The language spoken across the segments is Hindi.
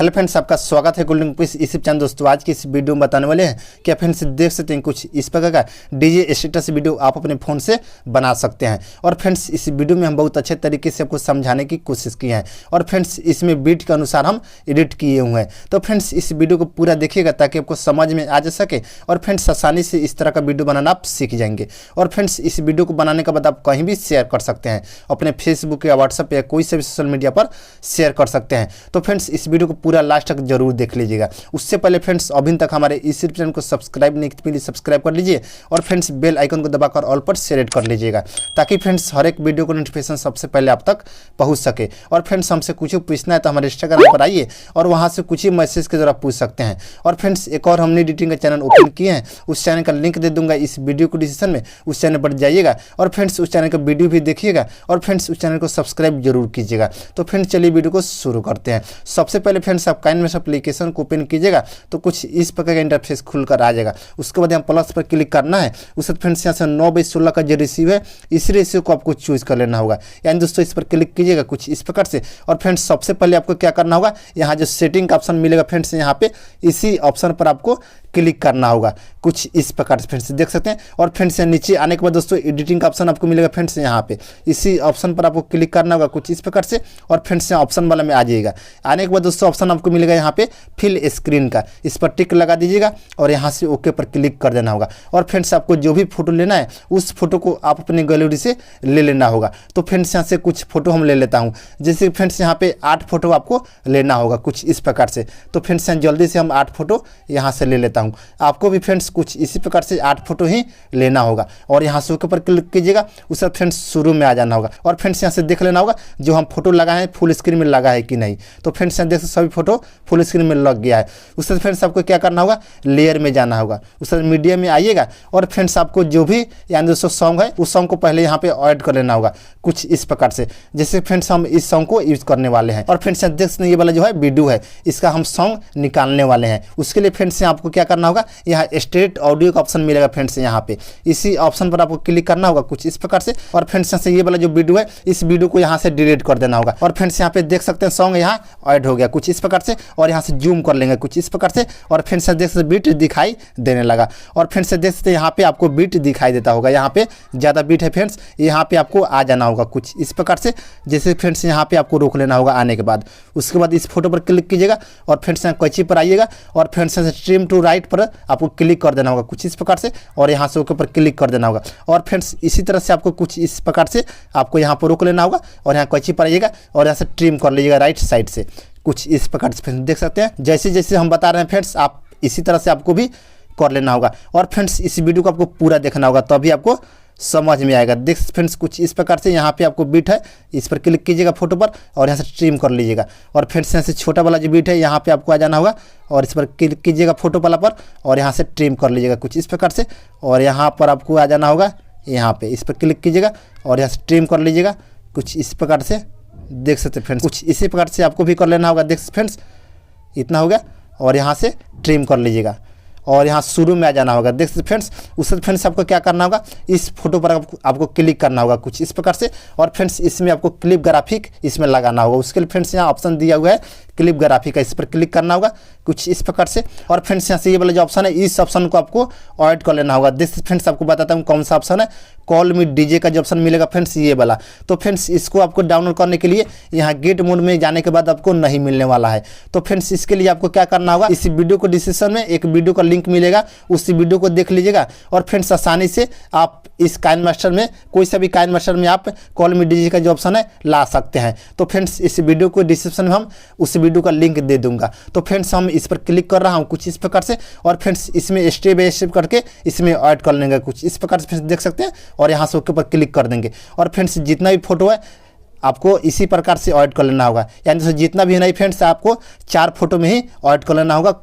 हेलो फ्रेंड्स, आपका स्वागत है गोल्डन मुकेश यूट्यूब चैनल। दोस्तों आज की इस वीडियो में बताने वाले हैं कि फ्रेंड्स देख सकते हैं कुछ इस प्रकार का डीजे स्टेटस वीडियो आप अपने फ़ोन से बना सकते हैं। और फ्रेंड्स इस वीडियो में हम बहुत अच्छे तरीके से आपको समझाने की कोशिश की है और फ्रेंड्स इसमें बीट के अनुसार हम एडिट किए हुए हैं। तो फ्रेंड्स इस वीडियो को पूरा देखिएगा ताकि आपको समझ में आ जा सके और फ्रेंड्स आसानी से इस तरह का वीडियो बनाना आप सीख जाएंगे। और फ्रेंड्स इस वीडियो को बनाने के बाद आप कहीं भी शेयर कर सकते हैं, अपने फेसबुक या व्हाट्सएप या कोई से भी सोशल मीडिया पर शेयर कर सकते हैं। तो फ्रेंड्स इस वीडियो को पूरा लास्ट तक जरूर देख लीजिएगा। उससे पहले फ्रेंड्स अभी तक हमारे इस चैनल को सब्सक्राइब नहीं किया, सब्सक्राइब कर लीजिए और फ्रेंड्स बेल आइकन को दबाकर ऑल पर सेलेक्ट कर लीजिएगा ताकि फ्रेंड्स हर एक वीडियो को नोटिफिकेशन सबसे पहले आप तक पहुंच सके। और फ्रेंड्स हमसे कुछ पूछना है तो हमारे इंस्टाग्राम पर आइए और वहां से कुछ ही मैसेज के जरा पूछ सकते हैं। और फ्रेंड्स एक और हमने एडिटिंग का चैनल ओपन किए हैं, उस चैनल का लिंक दे दूंगा इस वीडियो को डिस्क्रिप्शन में, उस चैनल पर जाइएगा और फ्रेंड्स उस चैनल का वीडियो भी देखिएगा और फ्रेंड्स उस चैनल को सब्सक्राइब जरूर कीजिएगा। तो फ्रेंड्स चलिए वीडियो को शुरू करते हैं। सबसे पहले फ्रेंड्स आप काइनमेस्टर एप्लीकेशन को ओपन कीजिएगा तो कुछ इस प्रकार का इंटरफेस खुलकर आ जाएगा। उसके बाद यहाँ प्लस पर क्लिक करना है। उसके बाद फ्रेंड्स यहाँ से 9/16 का जो रेशियो है इस रेशियो को आपको चूज कर लेना होगा। यानी दोस्तों इस पर क्लिक कीजिएगा कुछ इस प्रकार से। और फ्रेंड्स सबसे पहले आपको क्या करना होगा, यहाँ जो सेटिंग का ऑप्शन मिलेगा फ्रेंड्स यहाँ पे इसी ऑप्शन पर आपको क्लिक करना होगा कुछ इस प्रकार से फ्रेंड्स देख सकते हैं। और फ्रेंड्स यहाँ नीचे आने के बाद दोस्तों एडिटिंग का ऑप्शन आपको मिलेगा फ्रेंड्स यहाँ पे इसी ऑप्शन पर आपको क्लिक करना होगा कुछ इस प्रकार से। और फ्रेंड्स यहाँ ऑप्शन वाला में आ जाइएगा। आने के बाद दोस्तों ऑप्शन आपको मिलेगा यहाँ पे फिल स्क्रीन का, इस पर टिक लगा दीजिएगा और यहाँ से ओके पर क्लिक कर देना होगा। और फ्रेंड्स आपको जो भी फोटो लेना है उस फोटो को आप अपनी गैलरी से ले लेना होगा। तो फ्रेंड्स यहाँ से कुछ फोटो हम ले लेता हूँ, जैसे फ्रेंड्स यहाँ पे 8 फोटो आपको लेना होगा कुछ इस प्रकार से। तो फ्रेंड्स यहाँ जल्दी से हम 8 फोटो यहाँ से ले लेता हूँ। आपको भी फ्रेंड्स कुछ इसी प्रकार से 8 फोटो ही लेना होगा और यहाँ से ओके पर क्लिक कीजिएगा। उससे फ्रेंड्स शुरू में आ जाना होगा और फ्रेंड्स यहाँ से देख लेना होगा जो हम फोटो लगाए हैं फुल स्क्रीन में लगा है कि नहीं। तो फ्रेंड्स यहाँ देख सभी फोटो फुल स्क्रीन में लग गया है। उससे फ्रेंड्स आपको क्या करना होगा, लेयर में जाना होगा, उससे मीडिया में आइएगा और फ्रेंड्स आपको जो भी यानी दोस्तों सॉन्ग है उस सॉन्ग को पहले यहाँ पे ऐड कर लेना होगा कुछ इस प्रकार से। जैसे फ्रेंड्स हम इस सॉन्ग को यूज करने वाले हैं और फ्रेंड्स यहाँ देख सकते हैं ये वाला जो है वीडियो है इसका हम सॉन्ग निकालने वाले हैं। उसके लिए फ्रेंड्स आपको क्या करना होगा, यहाँ स्ट्रेट ऑडियो का ऑप्शन मिलेगा फ्रेंड्स यहाँ पे इसी ऑप्शन पर आपको क्लिक करना होगा कुछ इस प्रकार से। और फ्रेंड्स यहाँ से ये वाला जो वीडियो है इस वीडियो को यहाँ से डिलीट कर देना होगा। और फ्रेंड्स यहाँ पे देख सकते हैं सॉन्ग यहाँ ऐड हो गया कुछ इस प्रकार से और यहाँ से जूम कर लेंगे कुछ इस प्रकार से। और फ्रेंड्स देख सकते बीट दिखाई देने लगा और फ्रेंड्स देख सकते यहाँ पे आपको बीट दिखाई देता होगा, यहाँ पे ज़्यादा बीट है फ्रेंड्स, यहाँ पे आपको आ जाना होगा कुछ इस प्रकार से। जैसे फ्रेंड्स यहाँ पे आपको रोक लेना होगा आने के बाद। उसके बाद इस फोटो पर क्लिक कीजिएगा और फ्रेंड्स यहाँ कैची पर आइएगा और फ्रेंड्स स्ट्रीम टू राइट पर आपको क्लिक कर देना होगा कुछ इस प्रकार से और यहाँ से ओके पर क्लिक कर देना होगा। और फ्रेंड्स इसी तरह से आपको कुछ इस प्रकार से आपको यहाँ पर रोक लेना होगा और यहाँ कैची पर आइएगा और यहाँ से ट्रिम कर लीजिएगा राइट साइड से कुछ इस प्रकार से। फ्रेंड्स देख सकते हैं जैसे जैसे हम बता रहे हैं फ्रेंड्स आप इसी तरह से आपको भी कर लेना होगा। और फ्रेंड्स इस वीडियो को आपको पूरा देखना होगा तभी आपको समझ में आएगा। देख फ्रेंड्स कुछ इस प्रकार से यहाँ पे आपको बीट है इस पर क्लिक कीजिएगा फोटो पर और यहाँ से ट्रिम कर लीजिएगा। और फ्रेंड्स यहाँ से छोटा वाला जो बीट है यहाँ पे आपको आ जाना होगा और इस पर क्लिक कीजिएगा फोटो वाला पर और यहाँ से ट्रिम कर लीजिएगा कुछ इस प्रकार से। और यहाँ पर आपको आ जाना होगा, यहाँ पे इस पर क्लिक कीजिएगा और यहाँ से ट्रिम कर लीजिएगा कुछ इस प्रकार से। देख सकते फ्रेंड्स कुछ इसी प्रकार से आपको भी कर लेना होगा। देख फ्रेंड्स इतना हो गया और यहाँ से ट्रिम कर लीजिएगा और यहाँ शुरू में आ जाना होगा। देख सकते फ्रेंड्स उससे फ्रेंड्स आपको क्या करना होगा, इस फोटो पर आपको क्लिक करना होगा कुछ इस प्रकार से। और फ्रेंड्स इसमें आपको क्लिप ग्राफिक इसमें लगाना होगा। उसके लिए फ्रेंड्स यहाँ ऑप्शन दिया हुआ है क्लिप ग्राफिक का, इस पर क्लिक करना होगा कुछ इस प्रकार से। और फ्रेंड्स यहाँ से ये वाला जो ऑप्शन है इस ऑप्शन को आपको ऐड कर लेना होगा। दिस फ्रेंड्स आपको बताता हूँ कौन सा ऑप्शन है, कॉल मी डीजे का जो ऑप्शन मिलेगा फ्रेंड्स ये वाला। तो फ्रेंड्स इसको आपको डाउनलोड करने के लिए यहाँ गेट मोड में जाने के बाद आपको नहीं मिलने वाला है। तो फ्रेंड्स इसके लिए आपको क्या करना होगा, इस वीडियो को डिस्क्रिप्शन में एक वीडियो का लिंक मिलेगा, उस वीडियो को देख लीजिएगा और फ्रेंड्स आसानी से आप इस काइनमास्टर में कोई सा भी काइनमास्टर में आप कॉल मी डीजे का जो ऑप्शन है ला सकते हैं। तो फ्रेंड्स इस वीडियो को डिस्क्रिप्शन में हम उस वीडियो का लिंक दे दूंगा। तो फ्रेंड्स हम इस पर क्लिक कर रहा हूँ कुछ इस प्रकार से और फ्रेंड्स इसमें स्टेप बाय स्टेप करके इसमें ऐड कर लेंगे कुछ इस प्रकार से फ्रेंड्स देख सकते हैं और यहाँ से ओके पर क्लिक कर देंगे। और फ्रेंड्स जितना भी फोटो है आपको इसी प्रकार से ऐड कर लेना होगा, यानी जितना भी है नहीं फ्रेंड्स आपको 4 फोटो में ही ऐड कर लेना होगा।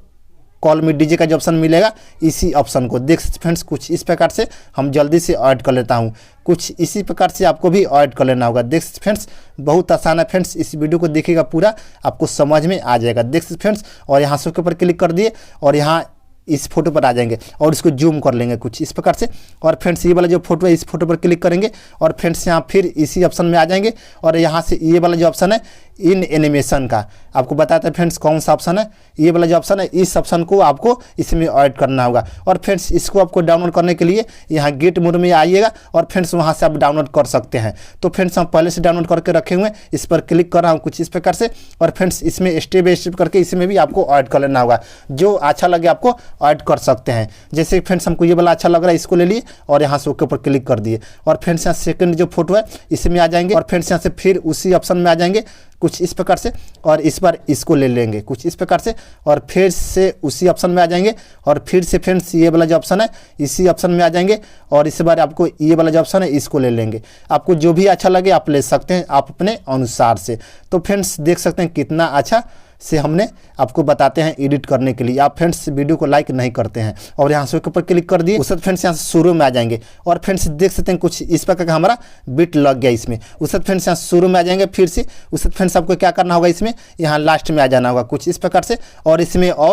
कॉल मी डीजे का जो ऑप्शन मिलेगा इसी ऑप्शन को देख फ्रेंड्स कुछ इस प्रकार से हम जल्दी से ऐड कर लेता हूँ कुछ इसी प्रकार से आपको भी ऐड कर लेना होगा। देख फ्रेंड्स बहुत आसान है फ्रेंड्स, इस वीडियो को देखिएगा पूरा आपको समझ में आ जाएगा। देख फ्रेंड्स और यहाँ से ऊपर क्लिक कर दिए और यहाँ इस फोटो पर आ जाएंगे और इसको जूम कर लेंगे कुछ इस प्रकार से। और फ्रेंड्स ये वाला जो फोटो है इस फोटो पर क्लिक करेंगे और फ्रेंड्स यहाँ फिर इसी ऑप्शन में आ जाएंगे और यहाँ से ये वाला जो ऑप्शन है इन एनिमेशन का आपको बताते हैं फ्रेंड्स कौन सा ऑप्शन है। ये वाला जो ऑप्शन है इस ऑप्शन को आपको इसमें ऐड करना होगा। और फ्रेंड्स इसको आपको डाउनलोड करने के लिए यहाँ गेट मोड में आइएगा और फ्रेंड्स वहाँ से आप डाउनलोड कर सकते हैं। तो फ्रेंड्स हम पहले से डाउनलोड करके रखे हुए हैं, इस पर क्लिक कर रहा हूँ कुछ इस प्रकार से। और फ्रेंड्स इसमें स्टेप बाय स्टेप करके इसमें भी आपको ऐड कर लेना होगा, जो अच्छा लगे आपको ऐड कर सकते हैं। जैसे फ्रेंड्स हमको ये वाला अच्छा लग रहा है, इसको ले लिए और यहाँ से ओके पर क्लिक कर दिए। और फ्रेंड्स यहाँ सेकंड जो फोटो है इसमें आ जाएंगे और फ्रेंड्स यहाँ से फिर उसी ऑप्शन में आ जाएंगे कुछ इस प्रकार से और इस बार इसको ले लेंगे कुछ इस प्रकार से और फिर से उसी ऑप्शन में आ जाएंगे और फिर से फ्रेंड्स ये वाला जो ऑप्शन है इसी ऑप्शन में आ जाएंगे और इस बार आपको ये वाला जो ऑप्शन है इसको ले लेंगे। आपको जो भी अच्छा लगे आप ले सकते हैं आप अपने अनुसार से। तो फ्रेंड्स देख सकते हैं कितना अच्छा से हमने आपको बताते हैं एडिट करने के लिए। आप फ्रेंड्स वीडियो को लाइक नहीं करते हैं और यहाँ से ऊपर क्लिक कर दिए, उसके बाद फ्रेंड्स यहाँ से शुरू में आ जाएंगे और फ्रेंड्स देख सकते हैं कुछ इस प्रकार का हमारा बीट लग गया इसमें। उसके बाद फ्रेंड्स यहाँ शुरू में आ जाएंगे फिर से। उसके बाद फ्रेंड्स आपको क्या करना होगा, इसमें यहाँ लास्ट में आ जाना होगा कुछ इस प्रकार से और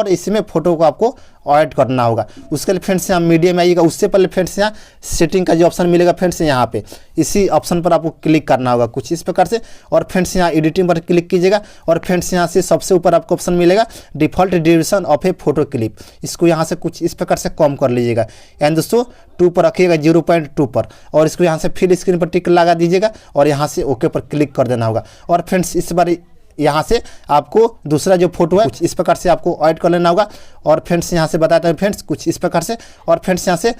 इसमें फोटो को आपको ऐड करना होगा। उसके लिए फ्रेंड्स यहाँ मीडिया में आइएगा। उससे पहले फ्रेंड्स यहाँ सेटिंग का जो ऑप्शन मिलेगा फ्रेंड्स यहाँ पे इसी ऑप्शन पर आपको क्लिक करना होगा कुछ इस प्रकार से और फ्रेंड्स यहाँ एडिटिंग पर क्लिक कीजिएगा और फ्रेंड्स यहाँ से सबसे ऊपर आपको ऑप्शन मिलेगा default duration of A photo clip. इसको यहाँ से कुछ इस प्रकार से कम कर लीजिएगा एंड दोस्तों 2 पर रखिएगा 0.2 पर और इसको यहाँ से फिर स्क्रीन पर टिक लगा दीजिएगा और यहाँ से ओके पर क्लिक कर देना होगा। और फ्रेंड्स इस बार यहाँ से आपको दूसरा जो फोटो है कुछ इस प्रकार से आपको ऐड कर लेना होगा। और फ्रेंड्स यहाँ से बताते हैं फ्रेंड्स कुछ इस प्रकार से और फ्रेंड्स यहाँ से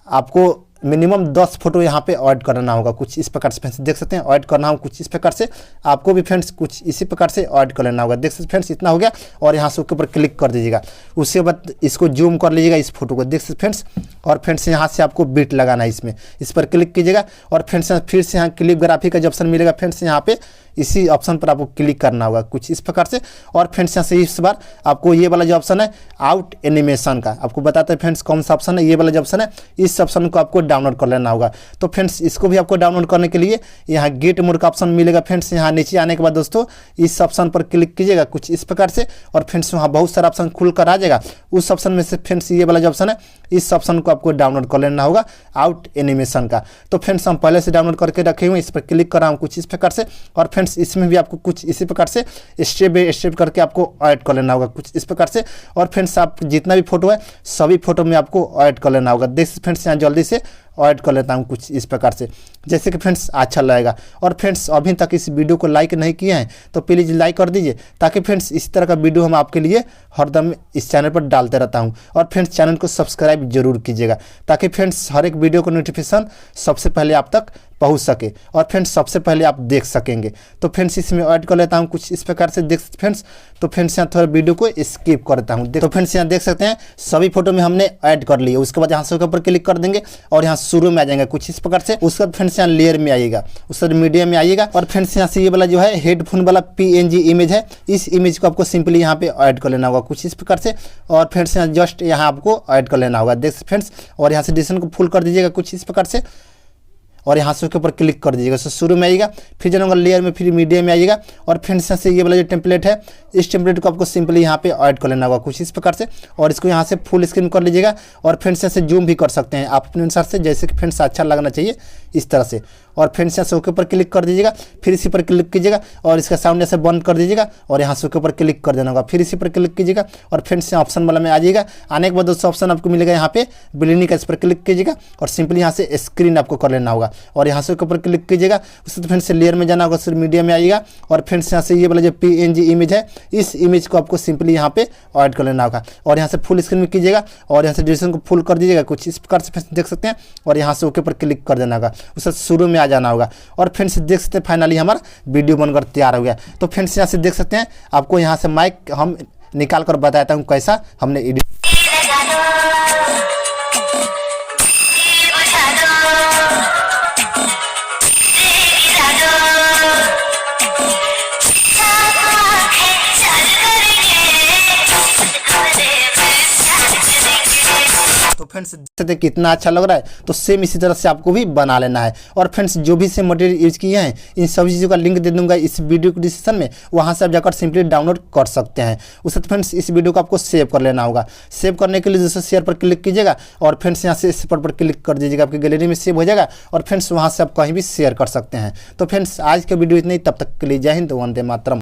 आपको मिनिमम 10 फोटो यहाँ पे ऐड करना होगा कुछ इस प्रकार से। फ्रेंड्स देख सकते हैं ऐड करना होगा कुछ इस प्रकार से, आपको भी फ्रेंड्स कुछ इसी प्रकार से ऐड कर लेना होगा। देख सकते फ्रेंड्स इतना हो गया और यहाँ से ऊपर क्लिक कर दीजिएगा। उसके बाद इसको जूम कर लीजिएगा इस फोटो को, देख सकते फ्रेंड्स। और फ्रेंड्स यहाँ से आपको बीट लगाना है इसमें, इस पर क्लिक कीजिएगा और फ्रेंड्स फिर से यहाँ क्लिप ग्राफी का जो ऑप्शन मिलेगा फ्रेंड्स यहाँ पे इसी ऑप्शन पर आपको क्लिक करना होगा कुछ इस प्रकार से। और फ्रेंड्स यहाँ से इस बार आपको ये वाला जो ऑप्शन है आउट एनिमेशन का आपको बताते हैं फ्रेंड्स कौन सा ऑप्शन है। ये वाला जो ऑप्शन है इस ऑप्शन को आपको डाउनलोड कर लेना होगा। तो फ्रेंड्स इसको भी आपको डाउनलोड करने के लिए यहाँ गेट मोड का ऑप्शन मिलेगा फ्रेंड्स। यहाँ नीचे आने के बाद दोस्तों इस ऑप्शन पर क्लिक कीजिएगा कुछ इस प्रकार से और फ्रेंड्स वहाँ बहुत सारा ऑप्शन खुल कर आ जाएगा। उस ऑप्शन में से फ्रेंड्स ये वाला जो ऑप्शन है इस ऑप्शन को आपको डाउनलोड कर लेना होगा आउट एनिमेशन का। तो फ्रेंड्स हम पहले से डाउनलोड करके रखे हुए, इस पर क्लिक कर रहा हूँ कुछ इस प्रकार से। और फ्रेंड्स इसमें भी आपको कुछ इसी प्रकार से स्टेप बाय स्टेप करके आपको ऐड कर लेना होगा कुछ इस प्रकार से। और फ्रेंड्स आप जितना भी फोटो है सभी फोटो में आपको ऐड कर लेना होगा। देख फ्रेंड्स यहाँ जल्दी से ऐड कर लेता हूँ कुछ इस प्रकार से, जैसे कि फ्रेंड्स अच्छा लगेगा। और फ्रेंड्स अभी तक इस वीडियो को लाइक नहीं किए हैं तो प्लीज़ लाइक कर दीजिए, ताकि फ्रेंड्स इस तरह का वीडियो हम आपके लिए हरदम इस चैनल पर डालते रहता हूँ। और फ्रेंड्स चैनल को सब्सक्राइब जरूर कीजिएगा, ताकि फ्रेंड्स हर एक वीडियो का नोटिफिकेशन सबसे पहले आप तक पहुँच सके और फ्रेंड्स सबसे पहले आप देख सकेंगे। तो फ्रेंड्स इसमें ऐड कर लेता हूँ कुछ इस प्रकार से, देख फ्रेंड्स। तो फ्रेंड्स यहाँ थोड़ा वीडियो को स्किप करता हूँ। तो फ्रेंड्स यहाँ देख सकते हैं सभी फोटो में हमने ऐड कर लिए। उसके बाद यहाँ से ऊपर क्लिक कर देंगे और यहाँ शुरू में आ जाएंगे कुछ इस प्रकार से। उसके बाद फ्रेंड्स यहाँ लेयर में आइएगा, उसके बाद मीडिया में आइएगा और फ्रेंड्स यहाँ से ये वाला जो है हेडफोन वाला PNG इमेज है, इस इमेज को आपको सिंपली यहाँ पे ऐड कर लेना होगा कुछ इस प्रकार से। और फ्रेंड्स यहाँ जस्ट यहाँ आपको ऐड कर लेना होगा, देख फ्रेंड्स। और यहाँ से डिस्टेंस को फुल कर दीजिएगा कुछ इस प्रकार से और यहाँ से उसके ऊपर क्लिक कर दीजिएगा। तो शुरू में आइएगा, फिर जाना लेयर में, फिर मीडिया में आइएगा और फ्रेंड्स यहाँ से ये वाला जो टेम्पलेट है इस टेम्पलेट को आपको सिंपली यहाँ पे ऐड कर लेना होगा कुछ इस प्रकार से। और इसको यहाँ से फुल स्क्रीन कर लीजिएगा और फ्रेंड्स यहाँ से जूम भी कर सकते हैं आप अपने अनुसार से, जैसे कि फ्रेंड्स अच्छा लगना चाहिए इस तरह से। और फ्रेंड्स यहाँ से ओके पर क्लिक कर दीजिएगा, फिर इसी पर क्लिक कीजिएगा और इसका साउंड ऐसे बंद कर दीजिएगा और यहाँ से ओके पर क्लिक कर देना होगा, फिर इसी पर क्लिक कीजिएगा और फ्रेंड्स यहाँ ऑप्शन वाला में आ जाइएगा। आने के बाद दोस्तों ऑप्शन आपको मिलेगा यहाँ पे बिलिनी का, इस पर क्लिक कीजिएगा और सिंपली यहाँ से स्क्रीन आपको कर लेना होगा और यहाँ से ऊपर क्लिक कीजिएगा। उसके फ्रेंड्स से लेयर में जाना होगा, फिर मीडिया में आइएगा और फ्रेंड्स यहाँ से ये वाला जो PNG इमेज है इस इमेज को आपको सिंपली यहाँ पे ऐड कर लेना होगा और यहाँ से फुल स्क्रीन में कीजिएगा और यहाँ से ड्यूरेशन को फुल कर दीजिएगा कुछ इस प्रकार से, देख सकते हैं। और यहाँ से ओके पर क्लिक कर देना होगा, उससे शुरू में आ जाना होगा और फ्रेंड्स देख सकते हैं फाइनली हमारा वीडियो बनकर तैयार हो गया। तो फ्रेंड्स यहाँ से देख सकते हैं, आपको यहाँ से माइक हम निकाल कर बताता हूँ कैसा हमने एडिट। फ्रेंड्स देखते कितना अच्छा लग रहा है, तो सेम इसी तरह से आपको भी बना लेना है। और फ्रेंड्स जो भी से मटेरियल यूज किए हैं इन सभी चीज़ों का लिंक दे दूंगा इस वीडियो के डिस्क्रिप्शन में, वहाँ से आप जाकर सिंपली डाउनलोड कर सकते हैं। उससे फ्रेंड्स इस वीडियो को आपको सेव कर लेना होगा। सेव करने के लिए जैसे शेयर पर क्लिक कीजिएगा और फ्रेंड्स यहाँ से स्पॉट पर क्लिक कर दीजिएगा, आपकी गैलरी में सेव हो जाएगा और फ्रेंड्स वहाँ से आप कहीं भी शेयर कर सकते हैं। तो फ्रेंड्स आज का वीडियो इतना ही, तब तक के लिए जय हिंद, वंदे मातरम।